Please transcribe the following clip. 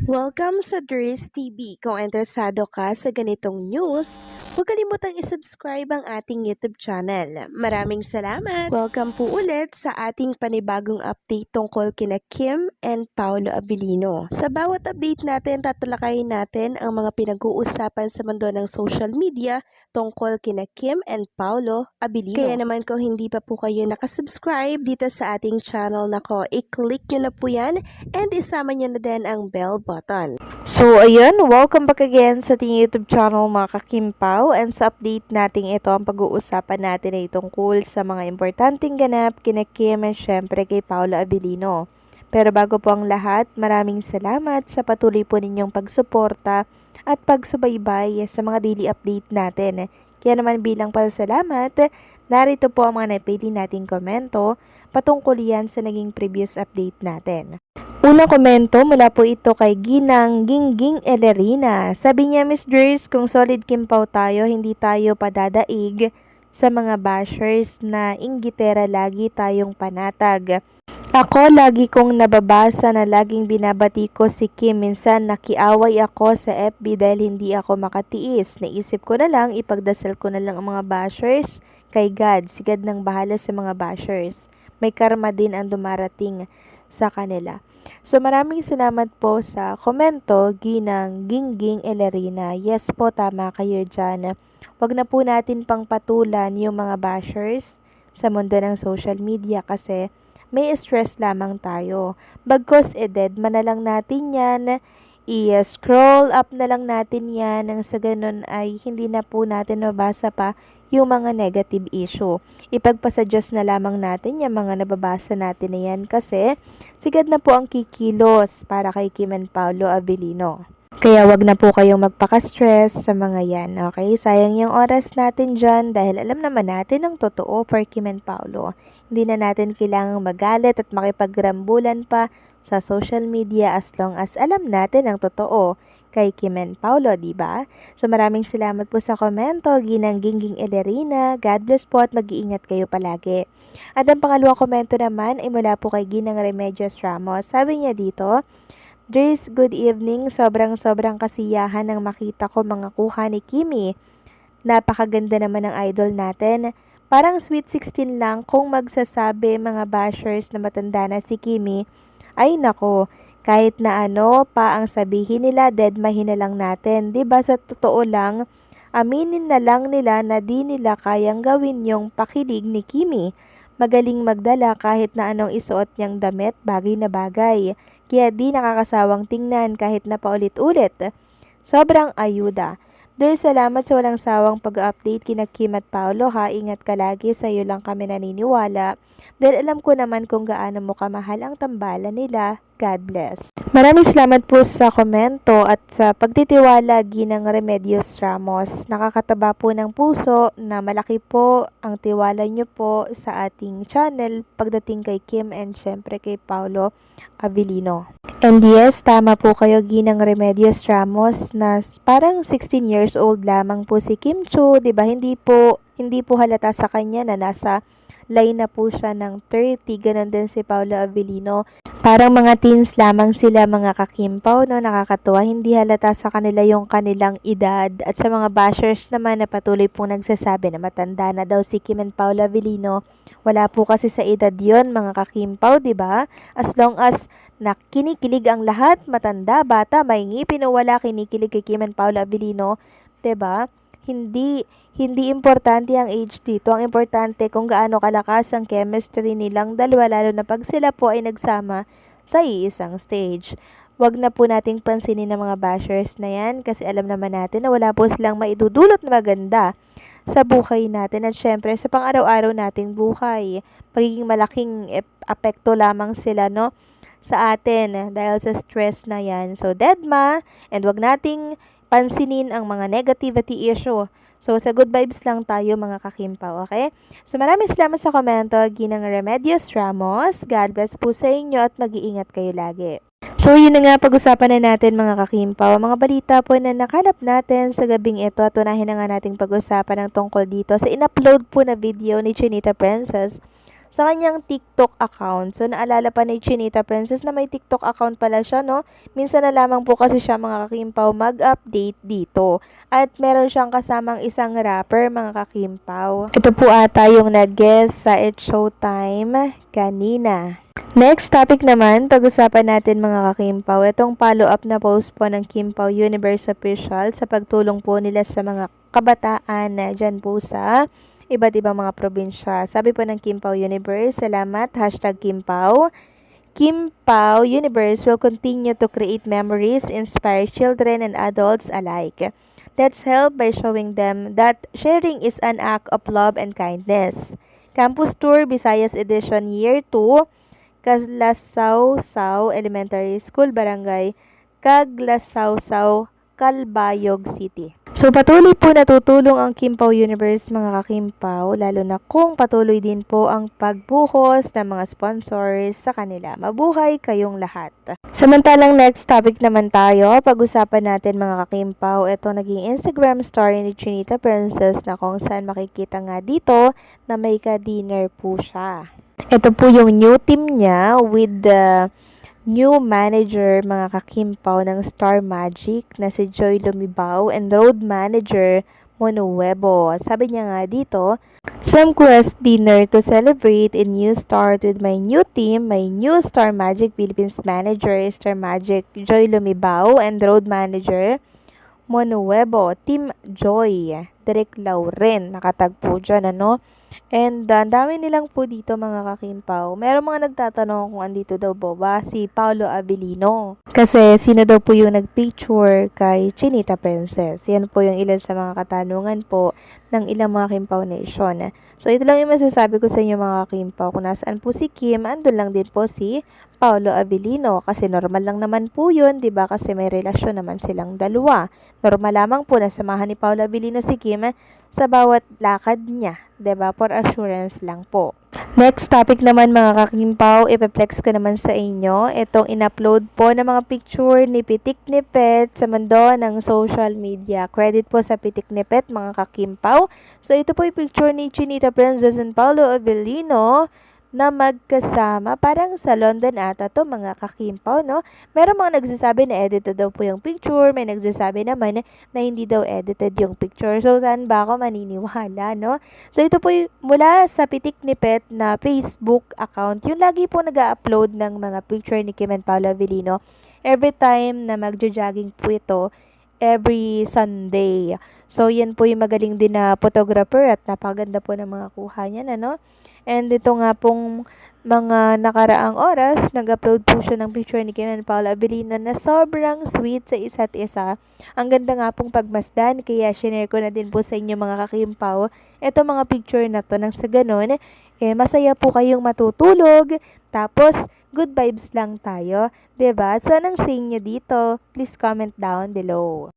Welcome sa Dries TV. Kung interesado ka sa ganitong news, huwag kalimutang isubscribe ang ating YouTube channel. Maraming salamat! Welcome po ulit sa ating panibagong update tungkol kina Kim and Paolo Abilino. Sa bawat update natin, tatalakayin natin ang mga pinag-uusapan sa mundo ng social media tungkol kina Kim and Paolo Abilino. Kaya naman kung hindi pa po kayo nakasubscribe dito sa ating channel nako, i-click nyo na po yan and isama nyo na din ang bell button. So, ayun, welcome back again sa ating YouTube channel mga kakimpaw, and sa update natin ito, ang pag-uusapan natin ay tungkol sa mga importanteng ganap kina Kim at syempre kay Paolo Abilino. Pero bago po ang lahat, maraming salamat sa patuloy po ninyong pagsuporta at pagsubaybay sa mga daily update natin. Kaya naman bilang pasalamat, narito po ang mga napili nating komento patungkol yan sa naging previous update natin. Unang komento mula po ito kay Ginang Gingging Elerina. Sabi niya, Miss Dries, kung solid kimpaw tayo, hindi tayo padadaig sa mga bashers na inggitera lagi tayong panatag. Ako lagi kong nababasa na laging binabati ko si Kim. Minsan nakiaway ako sa FB dahil hindi ako makatiis. Naisip ko na lang, ipagdasal ko na lang ang mga bashers kay God. Si God nang bahala sa mga bashers. May karma din ang dumarating sa kanila. So maraming salamat po sa komento, Ginang Gingging Elerina. Yes po, tama kayo dyan. Wag na po natin pang patulan yung mga bashers sa mundo ng social media kasi may stress lamang tayo. Bagkos dead man na lang natin yan, i-scroll up na lang natin yan nang sa ganun ay hindi na po natin mabasa pa yung mga negative issue. Ipagpasa Diyos na lamang natin yung mga nababasa natin na yan kasi sigad na po ang kikilos para kay Kim and Paolo Abilino. Kaya wag na po kayong magpaka-stress sa mga yan, okay? Sayang yung oras natin dyan dahil alam naman natin ang totoo for Kim and Paolo. Hindi na natin kailangang magalit at makipagrambulan pa sa social media as long as alam natin ang totoo kay Kim and Paolo, diba? So maraming salamat po sa komento, Ginang Gingging Elerina. God bless po at mag-iingat kayo palagi. At ang pangalawang komento naman ay mula po kay Ginang Remedios Ramos. Sabi niya dito, Dries, good evening. Sobrang kasiyahan nang makita ko mga kuha ni Kimi. Napakaganda naman ng idol natin. Parang sweet 16 lang kung magsasabi mga bashers na matanda na si Kimi. Ay nako, kahit na ano pa ang sabihin nila, deadmahin na lang natin. Diba sa totoo lang, aminin na lang nila na di nila kayang gawin yung pakilig ni Kimi. Magaling magdala kahit na anong isuot niyang damit, bagay na bagay. Kaya di nakakasawang tingnan kahit na paulit-ulit. Sobrang ayuda. Dahil salamat sa walang sawang pag-update kina Kim at Paolo ha. Ingat ka lagi, sa iyo lang kami naniniwala. Dahil alam ko naman kung gaano mo kamahal ang tambalan nila. God bless. Maraming salamat po sa komento at sa pagtitiwala, Ginang Remedios Ramos. Nakakataba po ng puso na malaki po ang tiwala nyo po sa ating channel pagdating kay Kim and syempre kay Paolo Abilino. And yes, tama po kayo, Ginang Remedios Ramos, na parang 16 years old lamang po si Kim Chiu, 'di ba? Hindi po halata sa kanya na nasa line na po siya ng 30, ganun din si Paolo Abilino. Parang mga teens lamang sila mga kakimpaw, no? Nakakatuwa, hindi halata sa kanila yung kanilang edad. At sa mga bashers naman na patuloy pong nagsasabi na matanda na daw si Kim and Paolo Abilino, wala po kasi sa edad yon mga kakimpaw, 'di ba? As long as kinikilig ang lahat, matanda, bata, may ngipin o wala, kinikilig kay Kim and Paolo Abilino, 'di ba? Hindi importante ang age dito. Ang importante kung gaano kalakas ang chemistry nilang dalawa, lalo na pag sila po ay nagsama sa iisang stage. Wag na po nating pansinin ng mga bashers na yan kasi alam naman natin na wala po silang maidudulot na maganda sa buhay natin at syempre sa pang-araw-araw nating buhay. Magiging malaking apekto lamang sila, no, sa atin dahil sa stress na yan. So, deadma, and wag nating pansinin ang mga negativity issue. So, sa good vibes lang tayo mga kakimpaw, okay? So, maraming salamat sa komento, Ginang Remedios Ramos. God bless po sa inyo at mag-iingat kayo lagi. So, yun na nga, pag-usapan na natin mga kakimpaw. Mga balita po na nakalap natin sa gabing ito at unahin na nga nating pag-usapan ng tungkol dito sa in-upload po na video ni Chinita Princess sa kanyang TikTok account. So, naalala pa ni Chinita Princess na may TikTok account pala siya, no? Minsan na lamang po kasi siya, mga kakimpaw, mag-update dito. At meron siyang kasamang isang rapper, mga kakimpaw. Ito po ata yung nag-guest sa It's Showtime kanina. Next topic naman, pag-usapan natin, mga kakimpaw, itong follow-up na post po ng Kimpaw Universe Official sa pagtulong po nila sa mga kabataan na dyan po sa iba't ibang mga probinsya. Sabi po ng Kimpaw Universe, salamat, #Kimpaw. Kimpaw Universe will continue to create memories, inspire children and adults alike. Let's help by showing them that sharing is an act of love and kindness. Campus Tour Visayas Edition Year 2, Kaglasawsaw Elementary School, Barangay Kaglasawsaw, Calbayog City. So, patuloy po natutulong ang Kimpaw Universe, mga kakimpaw, lalo na kung patuloy din po ang pagbuhos ng mga sponsors sa kanila. Mabuhay kayong lahat. Samantalang next topic naman tayo, pag-usapan natin, mga kakimpaw, ito naging Instagram story ni Chinita Princess na kung saan makikita nga dito na may ka-dinner po siya. Ito po yung new team niya with the new manager, mga kakimpaw, ng Star Magic na si Joy Lumibao and road manager Monuebo. Sabi niya nga dito, some quest dinner to celebrate a new start with my new team, my new Star Magic Philippines manager, Star Magic Joy Lumibao and road manager Monuebo, Team Joy, Derek Lauren, nakatagpo dyan, ano? And ang dami nilang po dito, mga kakimpaw. Meron mga nagtatanong kung andito daw ba si Paulo Abilino. Kasi sino daw po yung nagpicture kay Chinita Princess. Yan po yung ilan sa mga katanungan po ng ilang mga Kimpaw Nation. So ito lang yung masasabi ko sa inyo, mga kakimpaw. Kung nasaan po si Kim, andun lang din po si Paulo Abilino. Kasi normal lang naman po yun, diba? Kasi may relasyon naman silang dalawa. Normal lamang po na samahan ni Paulo Abilino si Kim sa bawat lakad niya, 'di ba? For assurance lang po. Next topic naman, mga kakimpaw, ipeplex ko naman sa inyo itong in-upload po ng mga picture ni Pitik Nipet sa mundo ng social media. Credit po sa Pitik Nipet, mga kakimpaw. So ito po yung picture ni Chinita Princess and Paulo Abilino na magkasama, parang sa London ata to, mga kakimpaw, no? Meron mga nagsasabi na edited daw po yung picture, may nagsasabi naman na hindi daw edited yung picture. So, saan ba ako maniniwala, no? So, ito po yung mula sa Pitik Nipet na Facebook account, yung lagi po nag-upload ng mga picture ni Kim and Paolo Avellino. Every time na magjo-jogging po ito, every Sunday. So, yan po yung magaling din na photographer at napaganda po ng mga kuha niya, ano? And ito nga pong mga nakaraang oras, nag-upload po siya ng picture ni Kim and Paolo Abilino na sobrang sweet sa isa't isa. Ang ganda nga pong pagmasdan, kaya share ko na din po sa inyo, mga kakimpaw, ito mga picture na to, nang sa ganun, masaya po kayong matutulog, tapos good vibes lang tayo, 'di ba? So, anong say nyo dito? Please comment down below.